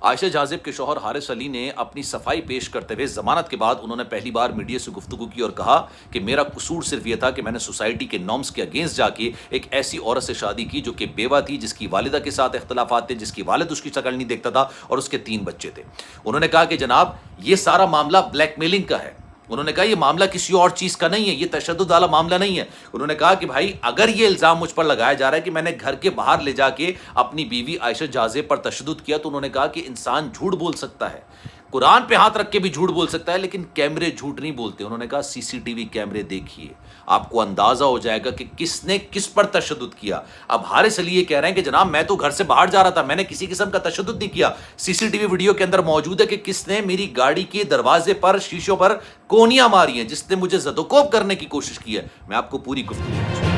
आयशा जाज़िब के शौहर हारिस अली ने अपनी सफाई पेश करते हुए जमानत के बाद उन्होंने पहली बार मीडिया से गुफ्तगू की और कहा कि मेरा कसूर सिर्फ यह था कि मैंने सोसाइटी के नॉर्म्स के अगेंस्ट जाके एक ऐसी औरत से शादी की जो कि बेवा थी, जिसकी वालिदा के साथ इख्तलाफात थे, जिसकी वालिद उसकी शक्ल नहीं देखता था और उसके 3 बच्चे थे। उन्होंने कहा कि जनाब ये सारा मामला ब्लैकमेलिंग का है। उन्होंने कहा यह मामला किसी और चीज का नहीं है, यह तशद्दुद वाला मामला नहीं है। उन्होंने कहा कि भाई अगर यह इल्जाम मुझ पर लगाया जा रहा है कि मैंने घर के बाहर ले जाके अपनी बीवी आयशा जाज़िब पर तशद्दुद किया, तो उन्होंने कहा कि इंसान झूठ बोल सकता है, कुरान पे हाथ रख के भी झूठ बोल सकता है, लेकिन कैमरे झूठ नहीं बोलते। उन्होंने कहा सीसीटीवी कैमरे देखिए, आपको अंदाजा हो जाएगा कि किसने किस पर तशद्दुद किया। अब हारिस अली ये कह रहे हैं कि जनाब मैं तो घर से बाहर जा रहा था, मैंने किसी किस्म का तशद्दुद नहीं किया। सीसीटीवी वीडियो के अंदर मौजूद है कि किसने मेरी गाड़ी के दरवाजे पर, शीशों पर कोनियां मारी हैं, जिसने मुझे ज़दोकोब करने की कोशिश की है। मैं आपको पूरी गुफ्तगू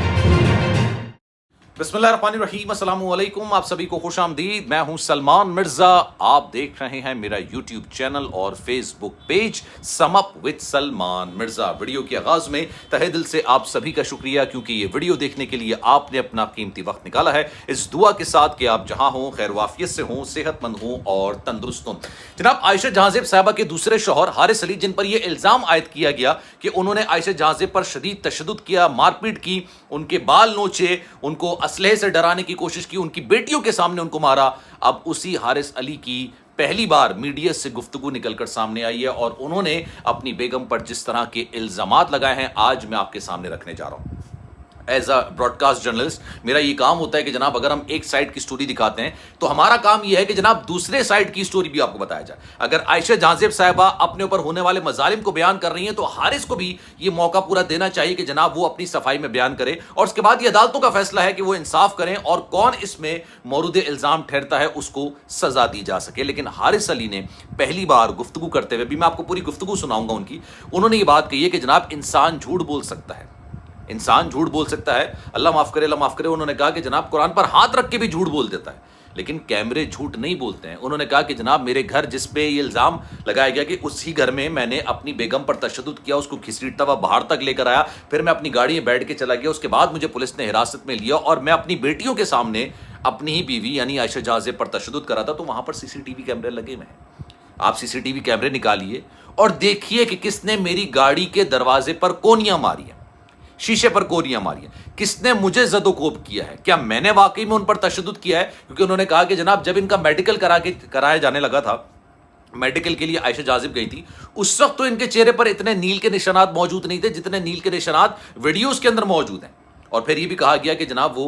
बिस्मिल्लाहिर्रहमानिर्रहीम, अस्सलाम वालेकुम, आप सभी को खुश आमदीद। मैं हूं सलमान मिर्जा, आप देख रहे हैं मेरा यूट्यूब चैनल और Facebook page sum up with Salman Mirza. Video के आगाज में तहे दिल से आप सभी का शुक्रिया, क्योंकि ये वीडियो देखने के लिए आपने अपना कीमती वक्त निकाला है, इस दुआ के साथ कि आप जहां हों खैर वाफियत से हों, सेहतमंद हों और तंदुरुस्त हों। जनाब आयशा जाज़िब साहिबा के दूसरे शौहर हारिस अली, जिन पर यह इल्जाम आयद किया गया कि उन्होंने आयशा जाज़िब पर शदीद तशद्दुद किया, मारपीट की, उनके बाल नोचे, उनको असलहे से डराने की कोशिश की, उनकी बेटियों के सामने उनको मारा। अब उसी हारिस अली की पहली बार मीडिया से गुफ्तगू निकलकर सामने आई है और उन्होंने अपनी बेगम पर जिस तरह के इल्जामात लगाए हैं, आज मैं आपके सामने रखने जा रहा हूं। एज अ ब्रॉडकास्ट जर्नलिस्ट मेरा ये काम होता है कि जनाब अगर हम एक साइड की स्टोरी दिखाते हैं तो हमारा काम यह है कि जनाब दूसरे साइड की स्टोरी भी आपको बताया जाए। अगर आयशा जाज़िब साहिबा अपने ऊपर होने वाले मजालिम को बयान कर रही हैं, तो हारिस को भी ये मौका पूरा देना चाहिए कि जनाब वो अपनी सफाई में बयान करे, और उसके बाद ये अदालतों का फैसला है कि वो इंसाफ करें और कौन इसमें मौरूद इल्जाम ठहरता है उसको सजा दी जा सके। लेकिन हारिस अली ने पहली बार गुफ्तगू करते हुए, भी मैं आपको पूरी गुफ्तगू सुनाऊंगा उनकी, उन्होंने ये बात कही है कि जनाब इंसान झूठ बोल सकता है, इंसान झूठ बोल सकता है, अल्लाह माफ करे, अल्लाह माफ करे। उन्होंने कहा कि जनाब कुरान पर हाथ रख के भी झूठ बोल देता है, लेकिन कैमरे झूठ नहीं बोलते हैं। उन्होंने कहा कि जनाब मेरे घर जिस पे ये इल्जाम लगाया गया कि उसी घर में मैंने अपनी बेगम पर तशद्दुद किया, उसको घसीटता हुआ बाहर तक लेकर आया, फिर मैं अपनी गाड़ी में बैठ के चला गया, उसके बाद मुझे पुलिस ने हिरासत में लिया और मैं अपनी बेटियों के सामने अपनी ही बीवी यानी आयशा जाज़िब पर तशद्दुद करा था, तो वहां पर सीसीटीवी कैमरे लगे हुए हैं। आप सीसीटीवी कैमरे निकालिए और देखिए कि किसने मेरी गाड़ी के दरवाजे पर कोनियां मारी हैं, शीशे पर कोनियां मारी हैं, किसने मुझे ज़दोकोब किया है, क्या मैंने वाकई में उन पर तशद्दुद किया है। क्योंकि उन्होंने कहा कि जनाब जब इनका मेडिकल कराया जाने लगा था, मेडिकल के लिए आयशा जाज़िब गई थी, उस वक्त तो इनके चेहरे पर इतने नील के निशानात मौजूद नहीं थे जितने नील के निशानात वीडियोस के अंदर मौजूद हैं। और फिर यह भी कहा गया कि जनाब वो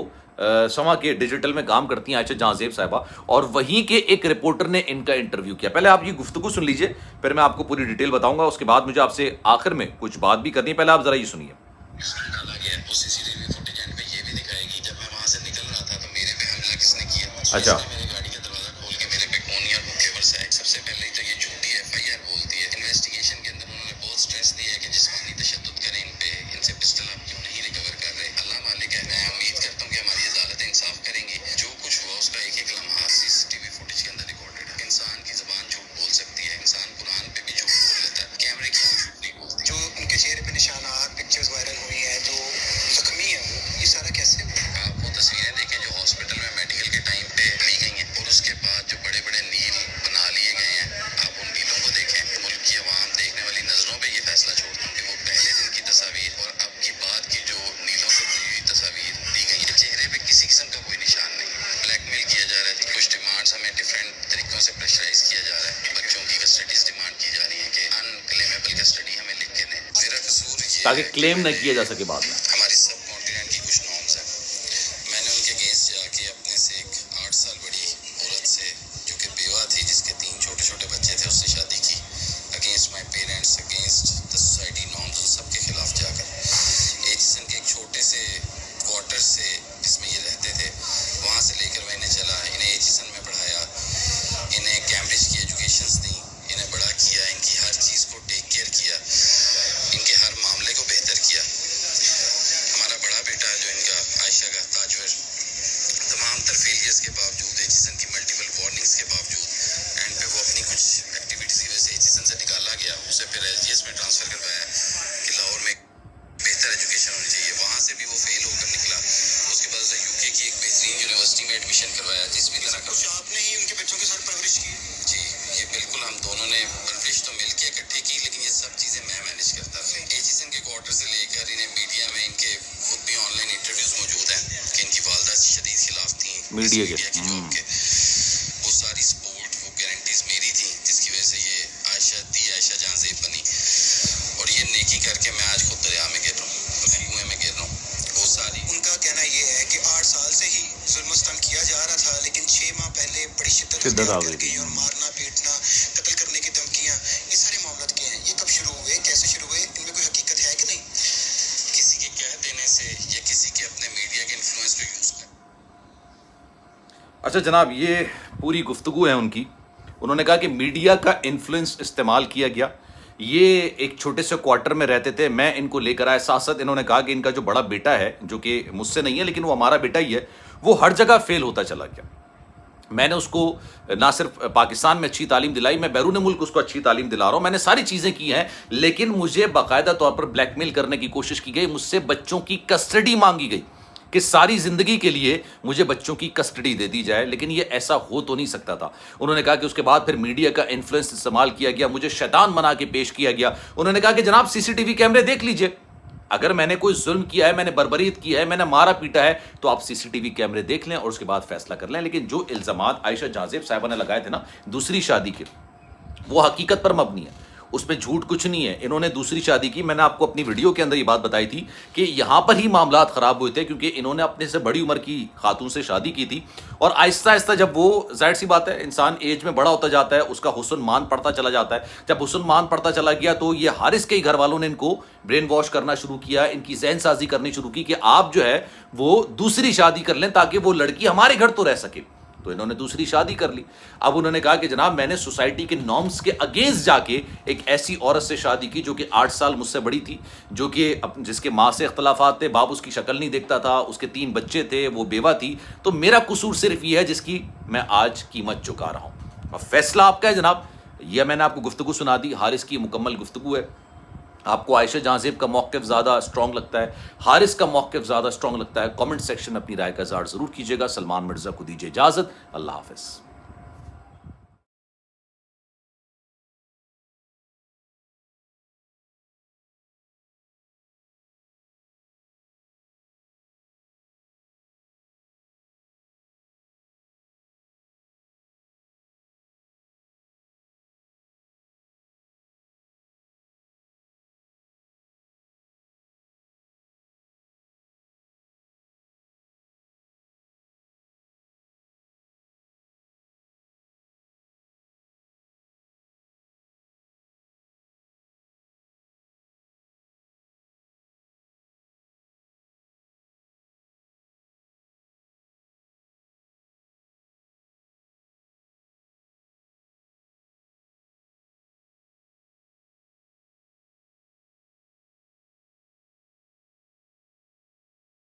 समा के डिजिटल में काम करती हैं आयशा जाज़िब साहिबा, और वहीं के एक रिपोर्टर ने इनका इंटरव्यू किया। पहले आप ये गुफ्तगू सुन लीजिए, फिर मैं आपको पूरी डिटेल बताऊंगा, उसके बाद मुझे आपसे आखिर में कुछ बात भी करनी है। पहले आप जरा ये सुनिए। डाला गया है उस सीसीटीवी फुटेज एंड पे ये भी दिखाएगी जब मैं वहां से निकल रहा था तो मेरे पे हमला किसने किया। अच्छा, मेरी गाड़ी का दरवाजा खोल के मेरे पे कोनिया केवल से सबसे पहले ही तो ये झूठी एफआईआर बोलती है। इन्वेस्टिगेशन के अंदर उन्होंने बहुत स्ट्रेस दिया है कि जिस्मानी तशद्दुद करें इन पे, इनसे पिस्टल आप क्यों नहीं रिकवर कर रहे। अल्लाह मालिक है, मैं उम्मीद करता हूँ कि हमारी अदालतें इंसाफ करेंगी। जो कुछ हुआ उसका एक एक लम्हा सीसीटीवी फुटेज के अंदर रिकॉर्डेड है। इंसान की जुबान झूठ बोल सकती है, इंसान कुरान पे भी झूठ बोल लेता है, कैमरे क्यों झूठ नहीं बोलते। जो उनके चेहरे पे निशानात पिक्चर्स वायरल हुई है, जो जख्मी है वो, ये सारा कैसे हुआ। आप वो तस्वीरें देखें जो हॉस्पिटल में मेडिकल के टाइम पे ली गई हैं, और उसके बाद जो बड़े बड़े नील बना लिए गए हैं, आप उन नीलों को देखें। मुल्क की अवाम देखने वाली नजरों पे ये फैसला छोड़ता हूँ कि वो पहले दिन की तस्वीर और अब की बाद की जो नीलों से दी हुई तस्वीर दी गई है, चेहरे पे किसी किस्म का कोई निशान नहीं। ब्लैकमेल किया जा रहा है, कुछ डिमांड्स हमें डिफरेंट तरीकों से प्रेशराइज किया जा रहा है। बच्चों की कस्टडीज डिमांड की जा रही है कि अनक्लेमेबल कस्टडी हमें लिख के दें। मेरा कसूर ये ताकि क्लेम न किया जा सके बाद में। हमारी सब कॉन्टिनेंट की कुछ नॉर्म्स हैं। मैंने उनके अगेंस्ट जाके अपने से एक 8 साल बड़ी औरत से जो कि बेवा थी, जिसके 3 छोटे छोटे बच्चे थे, उससे शादी की। Against my parents, against the society norms, सबके खिलाफ जाकर एचिसन के एक छोटे से क्वार्टर से जिसमें ये रहते थे, वहाँ से लेकर मैं इन्हें चला, इन्हें एचिसन में पढ़ाया, इन्हें कैम्ब्रिज की एजुकेशंस दी, इन्हें बड़ा किया, इनकी हर चीज़ को टेक केयर किया, इनके हर मामले को बेहतर किया। हमारा बड़ा बेटा जो इनका आयशा का ताजवर, तमाम तर फेलियर्स के बावजूद, एचिसन की मल्टीपल वार्निंग्स के बावजूद, एंड पे वो अपनी कुछ एक्टिविटीज़ की वजह से एचिसन से निकाला गया, उसे फिर एलजीएस में ट्रांसफ़र करवाया कि लाहौर में बेहतर एजुकेशन होनी चाहिए। वहाँ से भी वो फेल होकर निकला। उसके बाद यूके की एक बेहतरीन यूनिवर्सिटी में एडमिशन करवाया, जिस भी तरह का। आपने ही उनके बच्चों के साथ परवरिश की? जी परवरिश तो मिल के इकट्ठे की, लेकिन ये सब चीज़ें मैं मैनेज करता था। एजीज इनके क्वार्टर से लेकर इन्हें मीडिया में इनके खुद भी ऑनलाइन इंटरव्यूज मौजूद हैं कि इनकी वालदा शदीद खिलाफ थी मीडिया की जॉब के। वो सारी सपोर्ट, वो गारंटीज मेरी थी, जिसकी वजह से ये आयशा जहां ज़ेब बनी। और ये नेकी करके मैं आज खुद दरिया में गिर रहा हूँ, कुएं में गिर रहा हूँ। वो सारी उनका कहना ये है कि 8 साल से ही जुल्म-सितम किया जा रहा था, लेकिन 6 माह पहले बड़ी शिद्दत आ गई और मारना, पीटना, कत्ल करने की धमकियां, ये सारे मामले क्या हैं? ये कब शुरू हुए, कैसे शुरू हुए, इनमें कोई हकीकत है कि नहीं? किसी के कह देने से या किसी के अपने मीडिया के इन्फ्लुएंस को यूज कर। अच्छा जनाब, ये पूरी गुफ्तगू है उनकी। उन्होंने कहा कि मीडिया का इन्फ्लुएंस इस्तेमाल किया गया। ये एक छोटे से क्वार्टर में रहते थे, मैं इनको लेकर आया। साथ साथ इन्होंने कहा कि इनका जो बड़ा बेटा है, जो कि मुझसे नहीं है लेकिन वो हमारा बेटा ही है, वो हर जगह फेल होता चला गया। मैंने उसको ना सिर्फ पाकिस्तान में अच्छी तालीम दिलाई, मैं बैरून मुल्क उसको अच्छी तालीम दिला रहा हूँ। मैंने सारी चीज़ें की हैं, लेकिन मुझे बाकायदा तौर पर ब्लैकमेल करने की कोशिश की गई। मुझसे बच्चों की कस्टडी मांगी गई कि सारी ज़िंदगी के लिए मुझे बच्चों की कस्टडी दे दी जाए, लेकिन ये ऐसा हो तो नहीं सकता था। उन्होंने कहा कि उसके बाद फिर मीडिया का इन्फ्लुएंस इस्तेमाल किया गया, मुझे शैतान बना के पेश किया गया। उन्होंने कहा कि जनाब सीसीटीवी कैमरे देख लीजिए, अगर मैंने कोई जुल्म किया है, मैंने बर्बरीत किया है, मैंने मारा पीटा है, तो आप सीसीटीवी कैमरे देख लें और उसके बाद फैसला कर लें। लेकिन जो इल्ज़ामात आयशा जहां ज़ेब साहिबा ने लगाए थे ना दूसरी शादी के, वो हकीकत पर मबनी है, उसमें झूठ कुछ नहीं है। इन्होंने दूसरी शादी की, मैंने आपको अपनी वीडियो के अंदर ये बात बताई थी कि यहाँ पर ही मामलात ख़राब हुए थे, क्योंकि इन्होंने अपने से बड़ी उम्र की खातून से शादी की थी। और आहिस्ता आहिस्ता जब वो, जाहिर सी बात है, इंसान एज में बड़ा होता जाता है, उसका हुस्न मान पड़ता चला जाता है। जब हुस्न मान पड़ता चला गया तो ये हारिस के ही घर वालों ने इनको ब्रेन वॉश करना शुरू किया, इनकी जहन साजी करनी शुरू की कि आप जो है वो दूसरी शादी कर लें ताकि वो लड़की हमारे घर तो रह सके। तो इन्होंने दूसरी शादी कर ली। अब उन्होंने कहा कि जनाब मैंने सोसाइटी के नॉर्म्स के अगेंस्ट जाके एक ऐसी औरत से शादी की जो कि 8 साल मुझसे बड़ी थी, जो कि जिसके माँ से इख्तलाफात थे, बाप उसकी शक्ल नहीं देखता था, उसके 3 बच्चे थे, वो बेवा थी। तो मेरा कसूर सिर्फ ये है जिसकी मैं आज कीमत चुका रहा हूँ। अब फैसला आपका है जनाब। यह मैंने आपको गुफ्तगू सुना दी, हारिस की मुकम्मल गुफ्तगू है। आपको आयशा जहां ज़ेब का मौक़िफ़ ज़्यादा स्ट्रॉन्ग लगता है, हारिस का मौक़िफ़ ज़्यादा स्ट्रॉन्ग लगता है? कमेंट सेक्शन में अपनी राय का इज़हार ज़रूर कीजिएगा। सलमान मिर्ज़ा को दीजिए इजाज़त। अल्लाह हाफ़िज़।